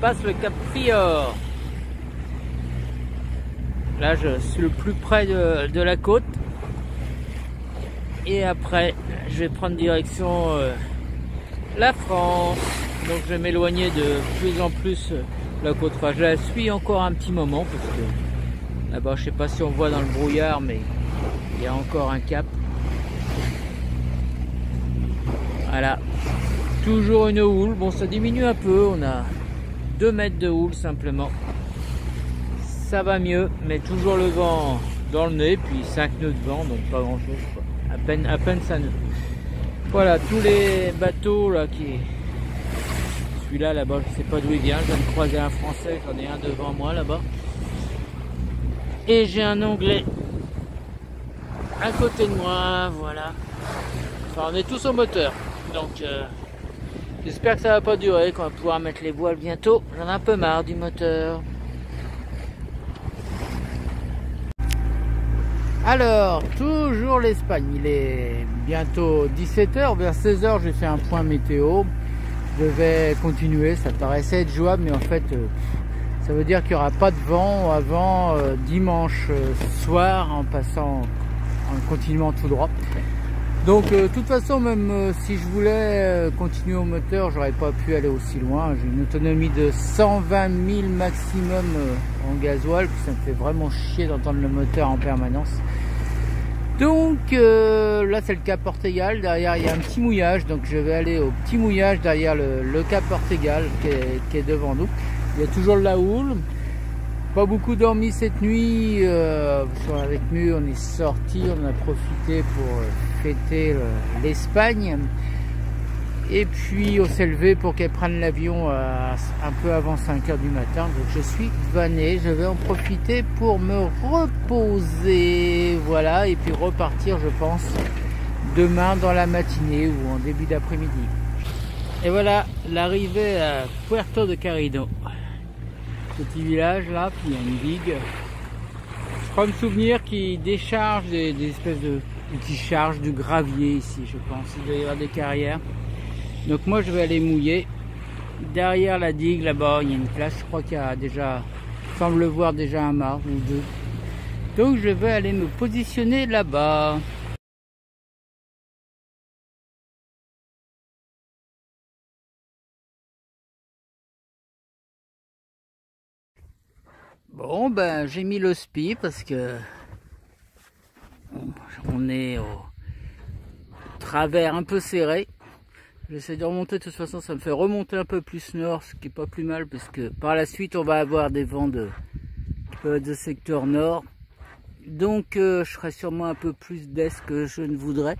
passe le Cap Prior. Là, je suis le plus près de la côte. Et après, je vais prendre direction la France. Donc, je vais m'éloigner de plus en plus la côte. Enfin, je la suis encore un petit moment parce que là-bas, je sais pas si on voit dans le brouillard, mais il y a encore un cap. Voilà. Toujours une houle. Bon, ça diminue un peu. On a 2 mètres de houle simplement. Ça va mieux, mais toujours le vent dans le nez, puis 5 nœuds de vent, donc pas grand chose, quoi. À peine 5 nœuds. Voilà, tous les bateaux là qui. Celui-là là-bas, je sais pas d'où il vient. Je viens de croiser un français, j'en ai un devant moi là-bas. Et j'ai un anglais à côté de moi, voilà. Enfin, on est tous au moteur, donc j'espère que ça va pas durer, qu'on va pouvoir mettre les voiles bientôt. J'en ai un peu marre du moteur. Alors, toujours l'Espagne, il est bientôt 17 h, vers 16 h j'ai fait un point météo. Je devais continuer, ça paraissait être jouable, mais en fait, ça veut dire qu'il n'y aura pas de vent avant dimanche soir en passant, en continuant tout droit. Donc, de toute façon, même si je voulais continuer au moteur, j'aurais pas pu aller aussi loin. J'ai une autonomie de 120 000 maximum en gasoil, puis ça me fait vraiment chier d'entendre le moteur en permanence. Donc là c'est le Cap Portugal, derrière il y a un petit mouillage, donc je vais aller au petit mouillage derrière le Cap Portugal qui est devant nous. Il y a toujours de la houle, pas beaucoup dormi cette nuit, avec Mu on est sorti, on a profité pour fêter l'Espagne. Et puis on s'est levé pour qu'elle prenne l'avion un peu avant 5 h du matin. Donc je suis vanné, je vais en profiter pour me reposer. Voilà, et puis repartir je pense demain dans la matinée ou en début d'après-midi. Et voilà l'arrivée à Puerto de Carino. Petit village là, puis il y a une digue. Je crois me souvenir qu'il décharge des espèces de... qui charge du gravier ici, je pense. Il doit y avoir des carrières. Donc moi je vais aller mouiller derrière la digue là-bas. Il y a une place, je crois qu'il y a déjà, semble voir déjà un mât ou deux. Donc je vais aller me positionner là-bas. Bon ben j'ai mis le spi parce que on est au travers un peu serré. J'essaie de remonter, de toute façon ça me fait remonter un peu plus nord, ce qui est pas plus mal parce que par la suite on va avoir des vents de secteur nord. Donc je serai sûrement un peu plus d'est que je ne voudrais.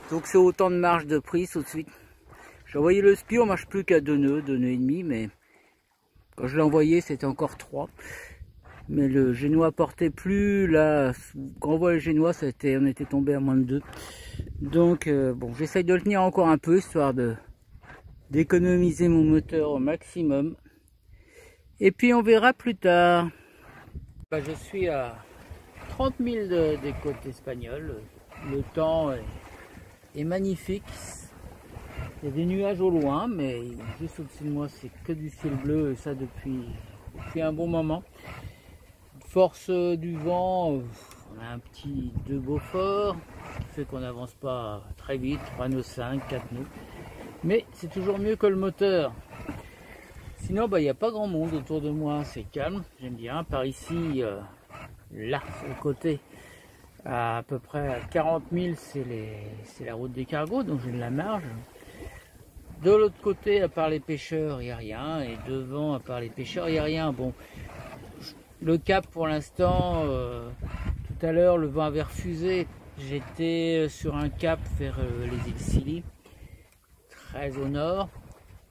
Donc c'est autant de marge de prise tout de suite. J'ai envoyé le spi, on marche plus qu'à 2 nœuds et demi, mais quand je l'ai envoyé c'était encore 3. Mais le génois portait plus, là, quand on voit le génois, on était tombé à moins de 2. Donc, bon, j'essaye de le tenir encore un peu, histoire d'économiser mon moteur au maximum. Et puis, on verra plus tard. Je suis à 30 000 des côtes espagnoles. Le temps est magnifique. Il y a des nuages au loin, mais juste au-dessus de moi, c'est que du ciel bleu, et ça depuis un bon moment. Force du vent, on a un petit 2 Beaufort, fait qu'on n'avance pas très vite, 3 nœuds 5, 4 nœuds, mais c'est toujours mieux que le moteur. Sinon il n'y a pas grand monde autour de moi, c'est calme, j'aime bien. Par ici, là, au côté, à peu près à 40 000, c'est la route des cargos, donc j'ai de la marge. De l'autre côté, à part les pêcheurs, il n'y a rien, et devant, à part les pêcheurs, il n'y a rien. Bon. Le cap pour l'instant, tout à l'heure le vent avait refusé, j'étais sur un cap vers les îles Scilly, très au nord,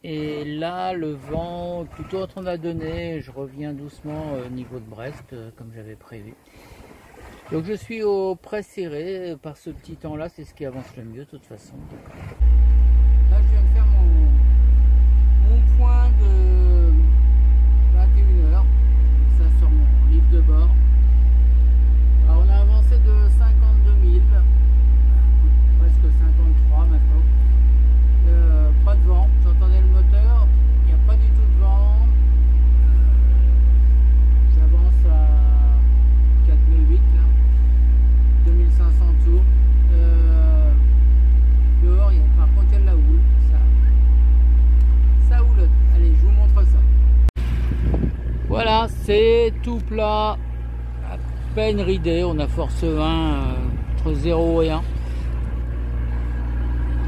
et là le vent plutôt en train de donner, je reviens doucement au niveau de Brest comme j'avais prévu. Donc je suis au près serré, par ce petit temps là c'est ce qui avance le mieux de toute façon. Là je viens de faire mon point de 21 h. Sur mon livre de bord. Alors on a avancé de 52 000, presque 53 maintenant. Pas de vent, j'entendais le moteur, il n'y a pas du tout de vent. Voilà, c'est tout plat, à peine ridé. On a force 1 entre 0 et 1.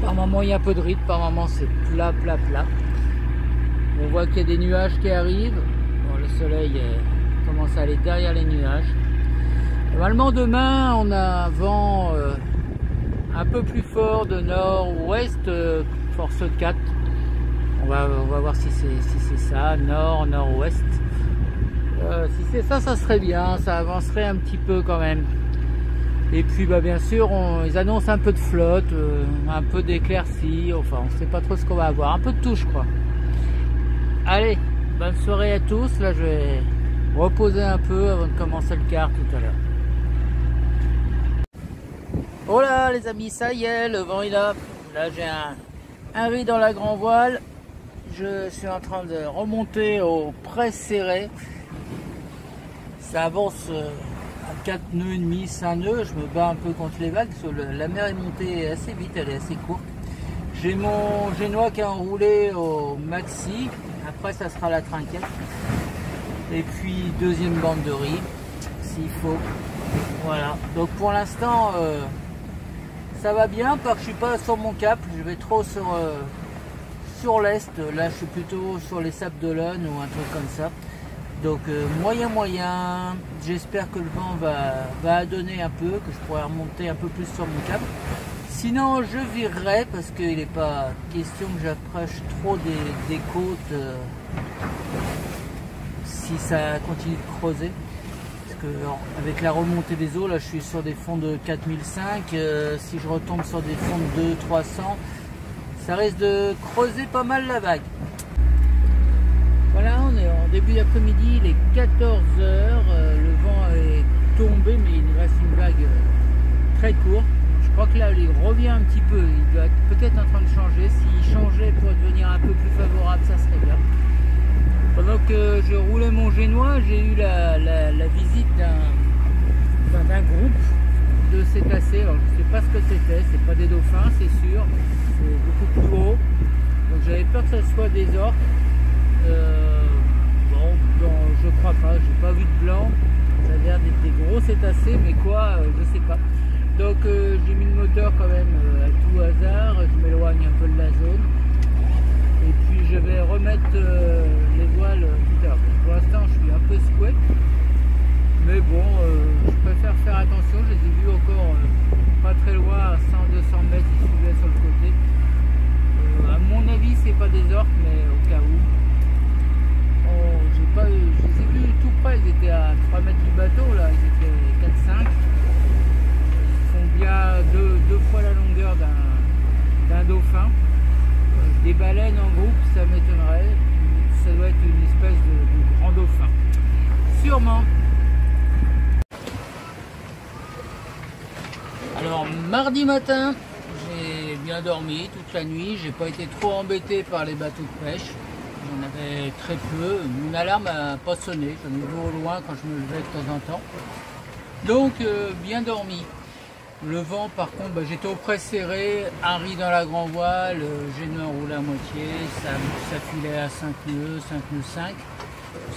Par moment il y a un peu de ride, par moment c'est plat. On voit qu'il y a des nuages qui arrivent. Bon, le soleil commence à aller derrière les nuages. Normalement demain on a un vent un peu plus fort de nord-ouest, force 4. On va voir si c'est ça, nord-ouest. Si c'est ça, ça serait bien, ça avancerait un petit peu quand même. Et puis bien sûr, ils annoncent un peu de flotte, un peu d'éclaircie, enfin on ne sait pas trop ce qu'on va avoir, un peu de tout je crois. Allez, bonne soirée à tous, là je vais reposer un peu avant de commencer le quart tout à l'heure. Oh là les amis, ça y est, le vent est là. Là j'ai un riz dans la grand voile. Je suis en train de remonter au près serré. Ça avance à 4 nœuds et demi, 5 nœuds. Je me bats un peu contre les vagues. La mer est montée assez vite, elle est assez courte. J'ai mon génois qui a enroulé au maxi. Après ça sera la trinquette. Et puis deuxième bande de riz, s'il faut. Voilà. Donc pour l'instant, ça va bien. Parce que je suis pas sur mon cap. Je vais trop sur l'est. Là je suis plutôt sur les Sables d'Olonne ou un truc comme ça. Donc moyen, j'espère que le vent va donner un peu, que je pourrai remonter un peu plus sur mon cap. Sinon je virerai parce qu'il n'est pas question que j'approche trop des côtes si ça continue de creuser. Parce que avec la remontée des eaux, là je suis sur des fonds de 4005, si je retombe sur des fonds de 2300, ça risque de creuser pas mal la vague. Voilà, on est en début d'après-midi, il est 14 h, le vent est tombé mais il nous reste une vague très courte. Je crois que là il revient un petit peu, il doit être peut-être en train de changer. S'il changeait pour devenir un peu plus favorable, ça serait bien. Pendant que je roulais mon génois, j'ai eu la visite d'un groupe de cétacés. Alors je ne sais pas ce que c'était, c'est pas des dauphins c'est sûr, c'est beaucoup plus haut. Donc j'avais peur que ce soit des orques. Je crois pas, j'ai pas vu de blanc, ça a l'air d'être des gros cétacés, mais quoi, je sais pas. Donc j'ai mis le moteur quand même à tout hasard, je m'éloigne un peu de la zone, et puis je vais remettre les voiles tout à l'heure. Pour l'instant je suis un peu secoué, mais bon, je préfère faire attention, je les ai vus encore pas très loin, à 100-200 mètres, ils suivaient sur le côté. À mon avis c'est pas des orques, mais au cas où. Je les ai vus tout près, ils étaient à 3 mètres du bateau, là, ils étaient 4-5. Ils font bien deux fois la longueur d'un dauphin. Des baleines en groupe, ça m'étonnerait. Ça doit être une espèce de grand dauphin. Sûrement. Alors, mardi matin, j'ai bien dormi toute la nuit. J'ai pas été trop embêté par les bateaux de pêche. J'en avais très peu. Mon alarme n'a pas sonné. J'en ai vu au loin quand je me levais de temps en temps. Donc, bien dormi. Le vent, par contre, j'étais au près serré. Un riz dans la grand voile. Génois roulé à moitié. Ça filait à 5 nœuds, 5 nœuds 5.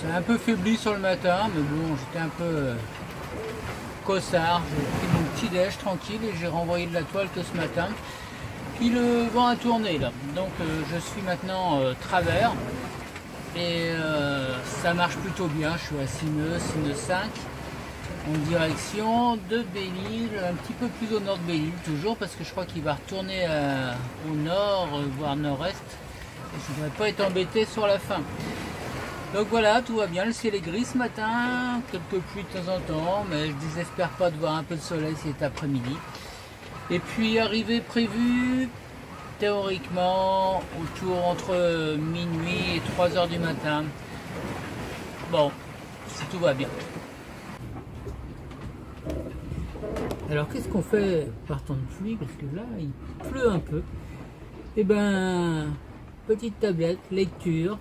Ça a un peu faibli sur le matin. Mais bon, j'étais un peu cossard. J'ai pris mon petit déj tranquille et j'ai renvoyé de la toile que ce matin. Puis le vent a tourné là, donc je suis maintenant travers et ça marche plutôt bien. Je suis à 6 nœuds 5 en direction de Belle-Île, un petit peu plus au nord de Belle-Île toujours parce que je crois qu'il va retourner au nord, voire nord-est. Je ne voudrais pas être embêté sur la fin. Donc voilà, tout va bien, le ciel est gris ce matin, quelques pluies de temps en temps, mais je ne désespère pas de voir un peu de soleil cet après-midi. Et puis arrivée prévue théoriquement autour entre minuit et 3 h du matin. Bon, si tout va bien. Alors qu'est-ce qu'on fait par temps de pluie? Parce que là il pleut un peu. Et ben, petite tablette, lecture.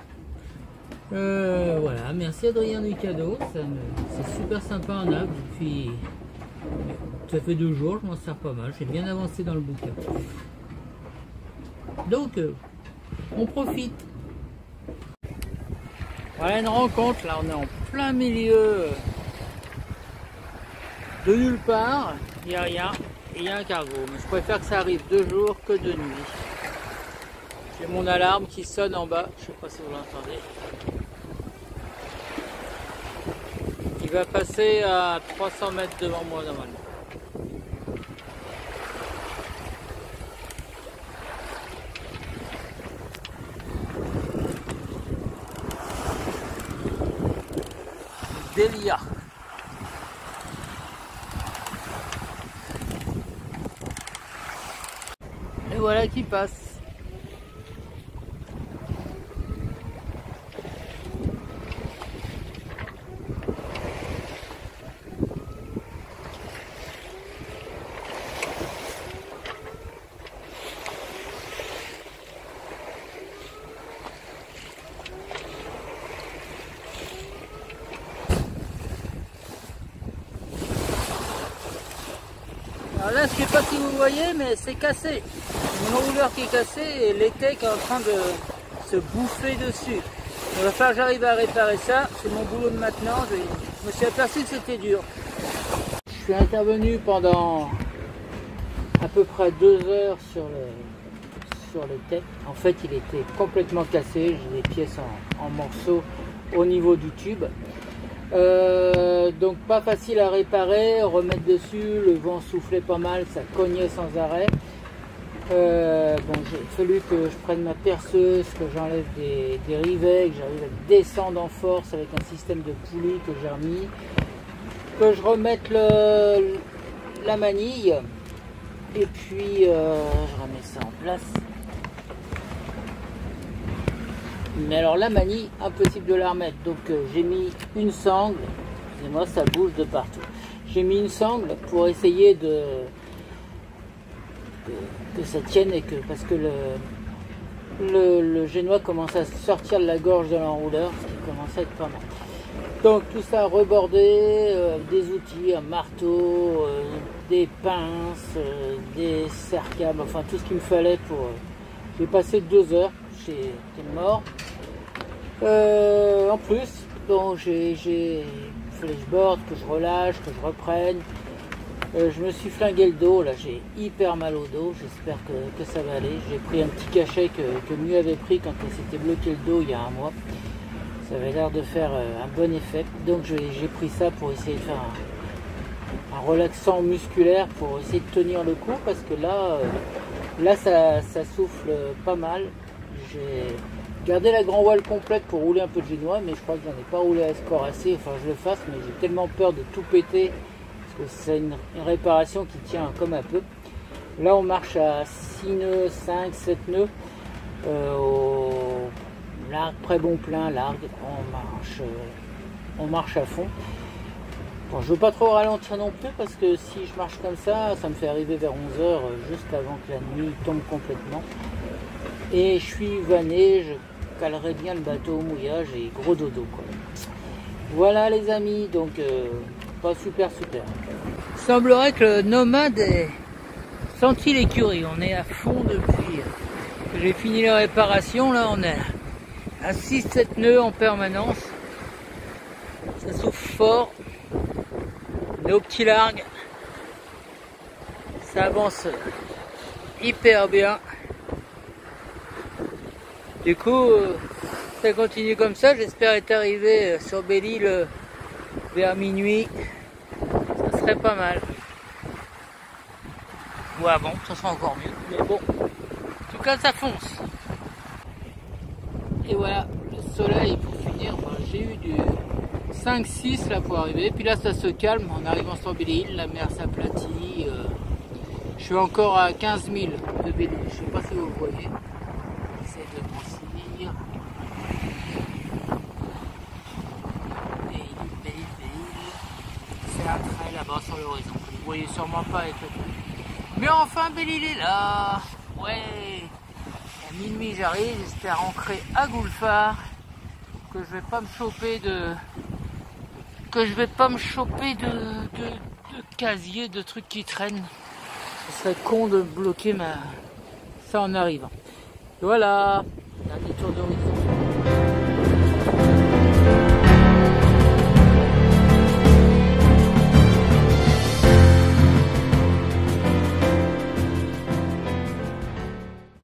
Voilà, merci Adrien du cadeau, c'est super sympa en app. Puis ça fait 2 jours, je m'en sers pas mal, j'ai bien avancé dans le bouquin. Donc, on profite. Voilà une rencontre, là on est en plein milieu de nulle part, il n'y a rien, et il y a un cargo. Mais je préfère que ça arrive de jour que de nuit. J'ai mon alarme qui sonne en bas, je ne sais pas si vous l'entendez. Il va passer à 300 mètres devant moi normalement. Délia. Et voilà qui passe. Alors là, je ne sais pas si vous voyez, mais c'est cassé. Mon enrouleur qui est cassé et l'été qui est en train de se bouffer dessus. Il va falloir que j'arrive à réparer ça. C'est mon boulot de maintenant. Je me suis aperçu que c'était dur. Je suis intervenu pendant à peu près 2 heures sur le tech. En fait, il était complètement cassé. J'ai des pièces en morceaux au niveau du tube. Donc pas facile à réparer, remettre dessus, le vent soufflait pas mal, ça cognait sans arrêt. Bon, j'ai fallu que je prenne ma perceuse, que j'enlève des rivets, que j'arrive à descendre en force avec un système de poulie que j'ai remis, que je remette la manille, et puis je remets ça en place. Mais alors la manille, impossible de la remettre, donc j'ai mis une sangle, excusez-moi ça bouge de partout, j'ai mis une sangle pour essayer que ça tienne et que, parce que le génois commence à sortir de la gorge de l'enrouleur, ce qui commence à être pas mal. Donc tout ça rebordé, des outils, un marteau, des pinces, des serre-câbles, enfin tout ce qu'il me fallait pour... J'ai passé 2 heures, j'étais mort. En plus, donc il fallait que je borde, que je relâche, que je reprenne. Je me suis flingué le dos, là j'ai hyper mal au dos, j'espère que ça va aller. J'ai pris un petit cachet que Miu avait pris quand elle s'était bloqué le dos il y a 1 mois. Ça avait l'air de faire un bon effet. Donc j'ai pris ça pour essayer de faire un relaxant musculaire pour essayer de tenir le coup, parce que là ça souffle pas mal. J'ai gardé la grand voile complète pour rouler un peu de génois, mais je crois que j'en ai pas roulé à score assez, enfin je le fasse, mais j'ai tellement peur de tout péter, parce que c'est une réparation qui tient comme un peu. Là on marche à 6 nœuds, 5, 7 nœuds, au largue, très bon plein, largue, on marche à fond. Bon, je veux pas trop ralentir non plus, parce que si je marche comme ça, ça me fait arriver vers 11 h, juste avant que la nuit tombe complètement. Et je suis vanné, je calerai bien le bateau au mouillage et gros dodo quoi. Voilà les amis, donc pas super. Il semblerait que le nomade ait senti l'écurie, on est à fond depuis que j'ai fini les réparations, là on est à 6-7 nœuds en permanence, ça souffle fort, on est au petit largue, ça avance hyper bien. Du coup, ça continue comme ça, j'espère être arrivé sur Belle-Île vers minuit, ça serait pas mal. Ou avant, ça sera encore mieux, mais bon, en tout cas ça fonce. Et voilà, le soleil pour finir, j'ai eu du 5-6 là pour arriver, puis là ça se calme en arrivant sur Belle-Île, la mer s'aplatit, je suis encore à 15 000 de Belle-Île, je sais pas si vous voyez. De grossir. C'est un trait là-bas sur l'horizon. Vous voyez sûrement pas avec le truc. Mais enfin Belle-Île est là. Ouais. À minuit j'arrive, j'espère ancrer à Goulfard. Que je vais pas me choper de casier, de trucs qui traînent. Ce serait con de bloquer ça en arrivant. Voilà, dernier tour d'horizon.